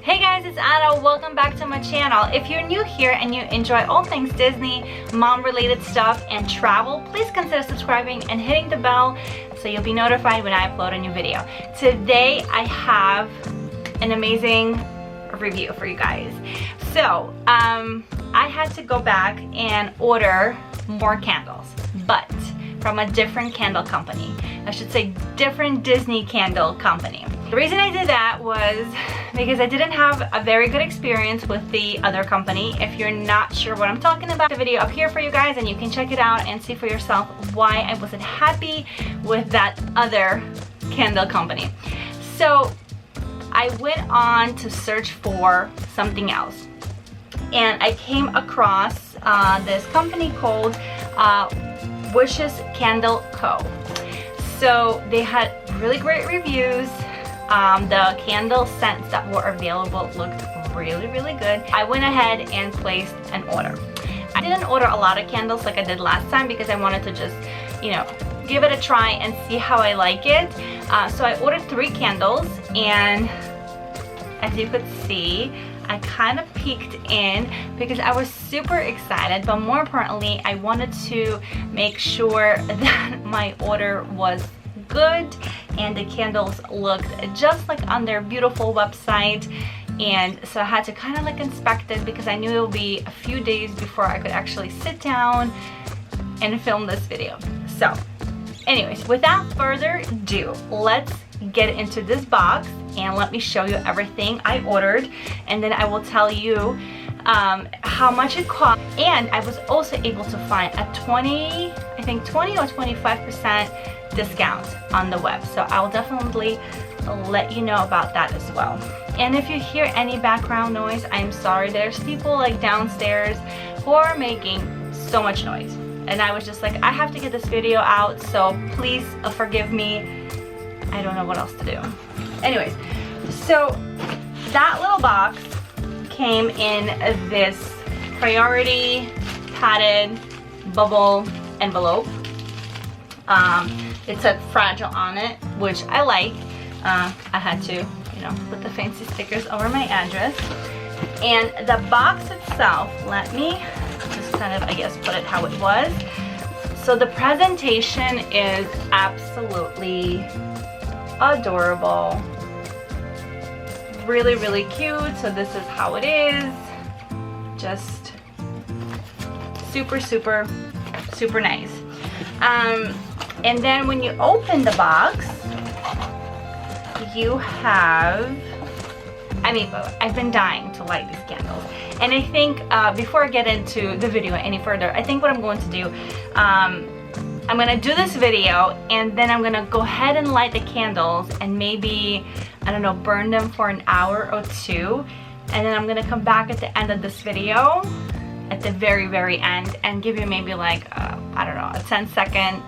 Hey guys, it's Anna. Welcome back to my channel. If you're new here and you enjoy all things Disney, mom-related stuff, and travel, please consider subscribing and hitting the bell so you'll be notified when I upload a new video. Today, I have an amazing review for you guys. So, I had to go back and order more candles, but from a different candle company. I should say different Disney candle company. The reason I did that was because I didn't have a very good experience with the other company. If you're not sure what I'm talking about, the video up here for you guys and you can check it out and see for yourself why I wasn't happy with that other candle company. So I went on to search for something else and I came across this company called Wishes Candle Co. So they had really great reviews. The candle scents that were available looked really good. I went ahead and placed an order. I didn't order a lot of candles like I did last time because I wanted to just, you know, give it a try and see how I like it. So I ordered 3 candles, and as you could see, I kind of peeked in because I was super excited, but more importantly, I wanted to make sure that my order was good and the candles looked just like on their beautiful website. And so I had to kind of like inspect it because I knew it would be a few days before I could actually sit down and film this video. So anyways, without further ado, let's get into this box and let me show you everything I ordered, and then I will tell you how much it cost. And I was also able to find a 20 or 25% discount on the web, so I'll definitely let you know about that as well. And if you hear any background noise, I'm sorry. There's people like downstairs who are making so much noise, and I was just like, I have to get this video out, so please forgive me. I don't know what else to do. Anyways, so that little box came in this priority padded bubble envelope. It said fragile on it, which I like. I had to, you know, put the fancy stickers over my address. And the box itself, let me just kind of, I guess, put it how it was. So the presentation is absolutely adorable. Really cute. So this is how it is. Just super nice. And then when you open the box, you have, I mean, I've been dying to light these candles. And I think before I get into the video any further, I think what I'm going to do, I'm gonna do this video and then I'm gonna go ahead and light the candles and maybe, I don't know, burn them for an hour or 2. And then I'm gonna come back at the end of this video, at the very end, and give you maybe like, I don't know, a 10-second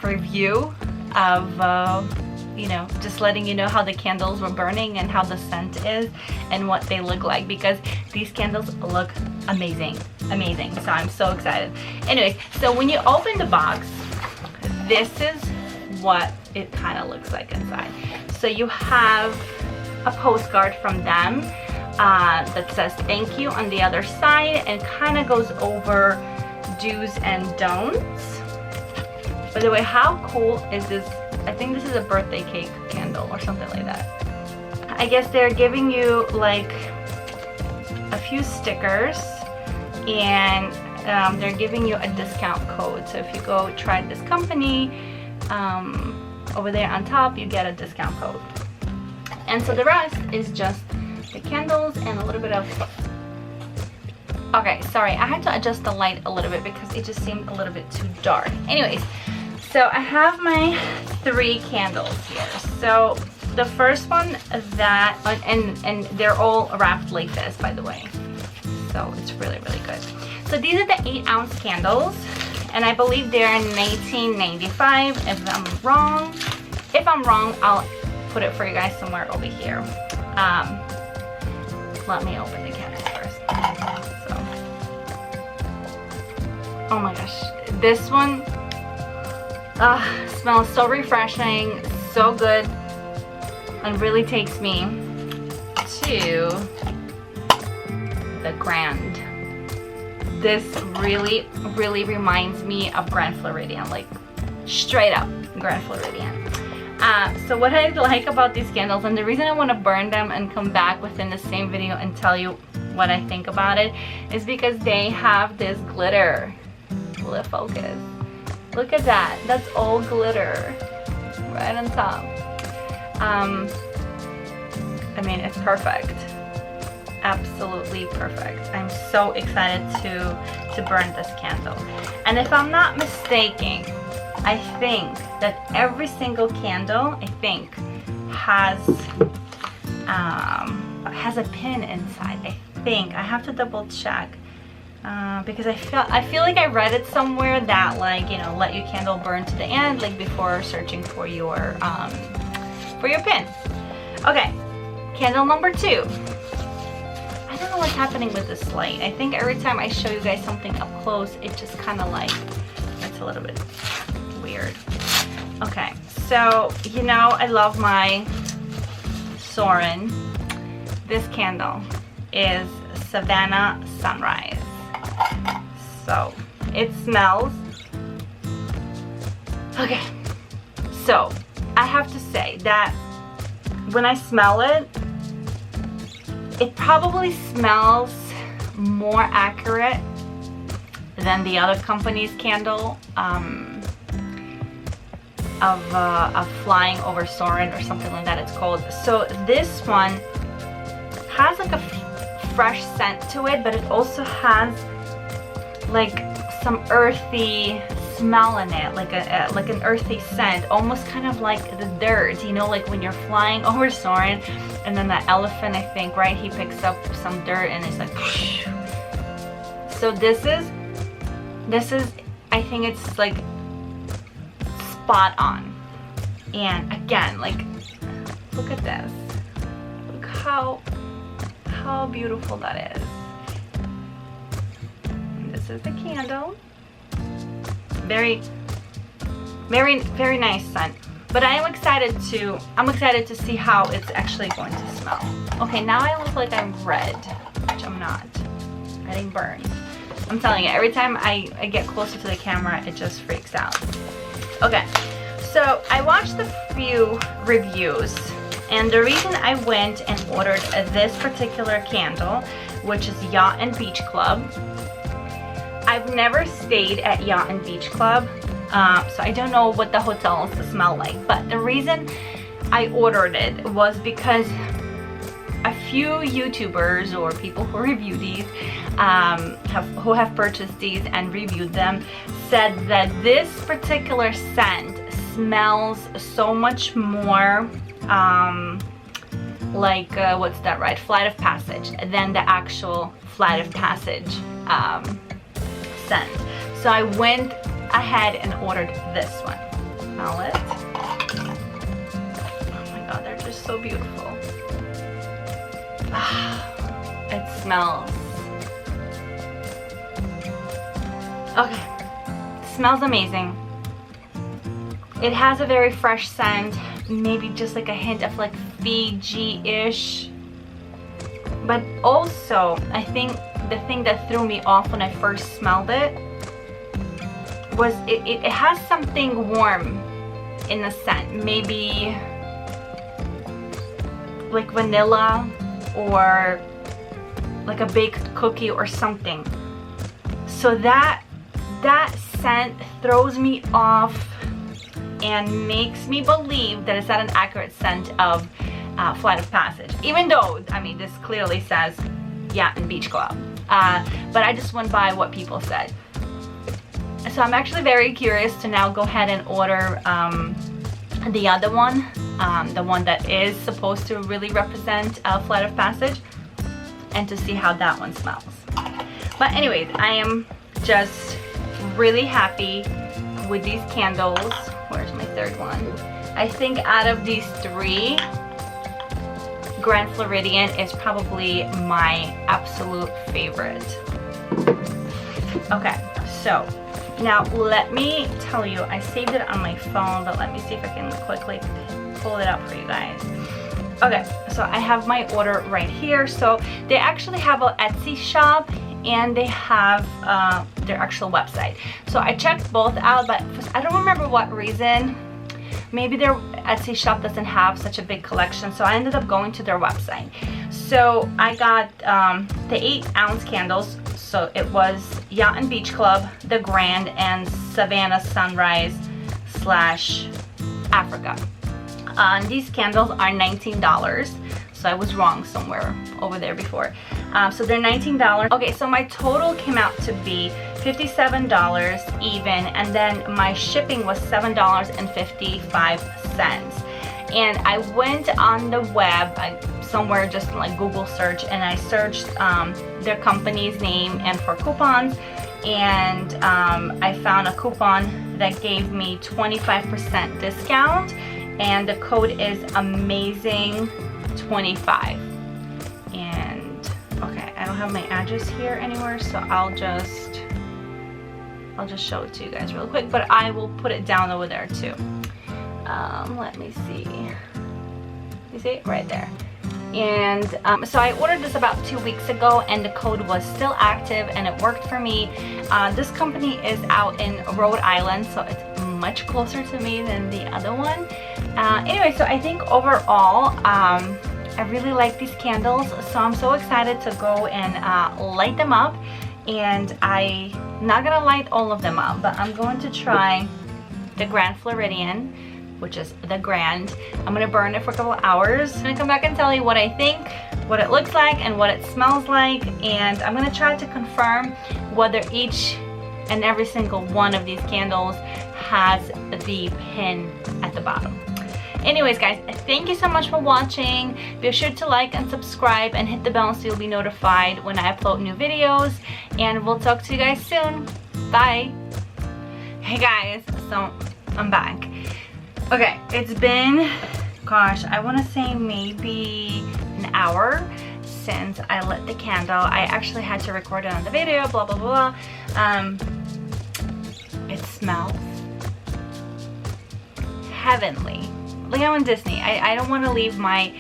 review of, you know, just letting you know how the candles were burning and how the scent is and what they look like, because these candles look amazing. So I'm so excited. Anyways, so when you open the box, this is what it kind of looks like inside. So you have a postcard from them that says thank you on the other side and kind of goes over do's and don'ts. By the way, how cool is this? I think this is a birthday cake candle or something like that. I guess they're giving you like a few stickers, and they're giving you a discount code. So if you go try this company, over there on top you get a discount code. And so the rest is just the candles and a little bit of, okay, sorry, I had to adjust the light a little bit because it just seemed a little bit too dark. Anyways, so I have my 3 candles here. So the first one, that, and they're all wrapped like this, by the way. So it's really good. So these are the 8-ounce candles, and I believe they're $19.95. If I'm wrong, I'll put it for you guys somewhere over here. Let me open the candles first. So, oh my gosh, this one smells so refreshing, so good, and really takes me to the Grand. This really reminds me of Grand Floridian, like straight up Grand Floridian. So what I like about these candles, and the reason I want to burn them and come back within the same video and tell you what I think about it, is because they have this glitter. Will it focus? Look at that. That's all glitter right on top. I mean, it's perfect. Absolutely perfect. I'm so excited to burn this candle. And if I'm not mistaken, I think that every single candle, I think, has a pin inside. I think. I have to double check. Because I feel like I read it somewhere that, like, you know, let your candle burn to the end, like before searching for your pin. Okay, candle number 2. I don't know what's happening with this light. I think every time I show you guys something up close, it just kind of like, it's a little bit weird. Okay, so you know I love my Soarin'. This candle is Savannah Sunrise. So it smells. Okay, so I have to say that when I smell it, it probably smells more accurate than the other company's candle of Flying Over Soarin' or something like that it's called. So this one has like a fresh scent to it, but it also has like some earthy smell in it, like an earthy scent, almost kind of like the dirt, you know, like when you're flying over Soarin', and then the elephant, I think, right, he picks up some dirt and it's like whoosh. So this is I think it's like spot on. And again, like, look at this, look how beautiful that is. And this is the candle. Very nice scent. But I'm excited to see how it's actually going to smell. Okay, now I look like I'm red, which I'm not. I didn't burn. I'm telling you, every time I get closer to the camera, it just freaks out. Okay, so I watched a few reviews, and the reason I went and ordered this particular candle, which is Yacht and Beach Club. I've never stayed at Yacht and Beach Club, so I don't know what the hotels smell like, but the reason I ordered it was because a few YouTubers or people who review these, who have purchased these and reviewed them, said that this particular scent smells so much more like, what's that, right? Flight of Passage than the actual Flight of Passage scent. So I went ahead and ordered this one. Smell it. Oh my god, they're just so beautiful. It smells. Okay, it smells amazing. It has a very fresh scent, maybe just like a hint of like Fiji-ish. But also, I think the thing that threw me off when I first smelled it was it has something warm in the scent. Maybe like vanilla or like a baked cookie or something. So that scent throws me off and makes me believe that it's not an accurate scent of Flight of Passage, even though, I mean, this clearly says Yacht and Beach Club, but I just went by what people said. So I'm actually very curious to now go ahead and order the other one, the one that is supposed to really represent Flight of Passage, and to see how that one smells. But anyways, I am just really happy with these candles. Where's my third one? I think out of these three, Grand Floridian is probably my absolute favorite. Okay, so now let me tell you, I saved it on my phone, but let me see if I can quickly pull it up for you guys. Okay, so I have my order right here. So they actually have an Etsy shop and they have their actual website. So I checked both out, but I don't remember what reason. Maybe their Etsy shop doesn't have such a big collection, so I ended up going to their website. So I got the 8-ounce candles. So it was Yacht and Beach Club, The Grand, and Savannah Sunrise / Africa. These candles are $19. So I was wrong somewhere over there before. So they're $19. Okay, so my total came out to be $57 even, and then my shipping was $7.55. And I went on the web, somewhere just like Google search, and I searched their company's name and for coupons, and I found a coupon that gave me 25% discount, and the code is amazing25. And okay, I don't have my address here anywhere, so I'll just show it to you guys real quick, but I will put it down over there too. Let me see. You see it right there. And so I ordered this about 2 weeks ago, and the code was still active and it worked for me. This company is out in Rhode Island, so it's much closer to me than the other one. Anyway, so I think overall I really like these candles, so I'm so excited to go and light them up. And I'm not gonna light all of them up, but I'm going to try the Grand Floridian, which is the Grand. I'm gonna burn it for a couple of hours. I'm gonna come back and tell you what I think, what it looks like, and what it smells like. And I'm gonna try to confirm whether each and every single one of these candles has the pin at the bottom. Anyways guys, thank you so much for watching. Be sure to like and subscribe and hit the bell so you'll be notified when I upload new videos. And we'll talk to you guys soon. Bye. Hey guys, so I'm back. Okay, it's been, gosh, I want to say maybe an hour since I lit the candle. I actually had to record it on the video, blah, blah, blah. It smells heavenly. Like I'm in Disney. I don't want to leave my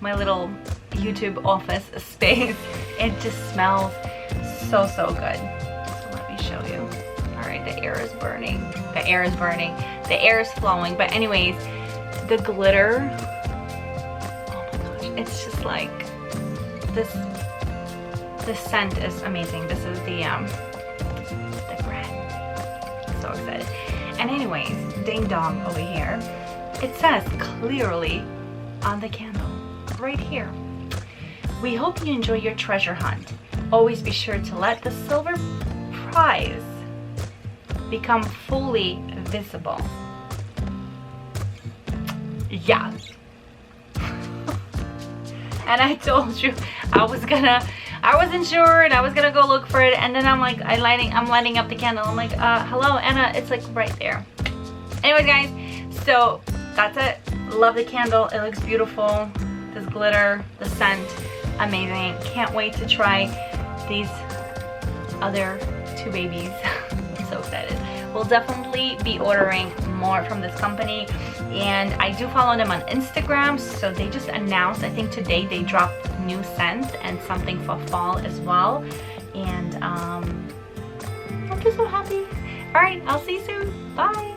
little YouTube office space. It just smells so, so good. So let me show you. All right, the air is burning. The air is burning. The air is flowing. But anyways, the glitter, oh my gosh, it's just like this. The scent is amazing. This is the Grand. So excited. And anyways, ding dong over here. It says clearly on the candle, right here. We hope you enjoy your treasure hunt. Always be sure to let the silver prize become fully visible. Yeah. And I told you I wasn't sure, and I was gonna go look for it, and then I'm like, I'm lighting up the candle. I'm like, hello, Anna, it's like right there. Anyways guys, so that's it. Love the candle. It looks beautiful. This glitter, the scent, amazing. Can't wait to try these other two babies. I'm so excited. We'll definitely be ordering more from this company, and I do follow them on Instagram. So they just announced, I think today, they dropped new scents and something for fall as well. And I'm just so happy. All right, I'll see you soon. Bye.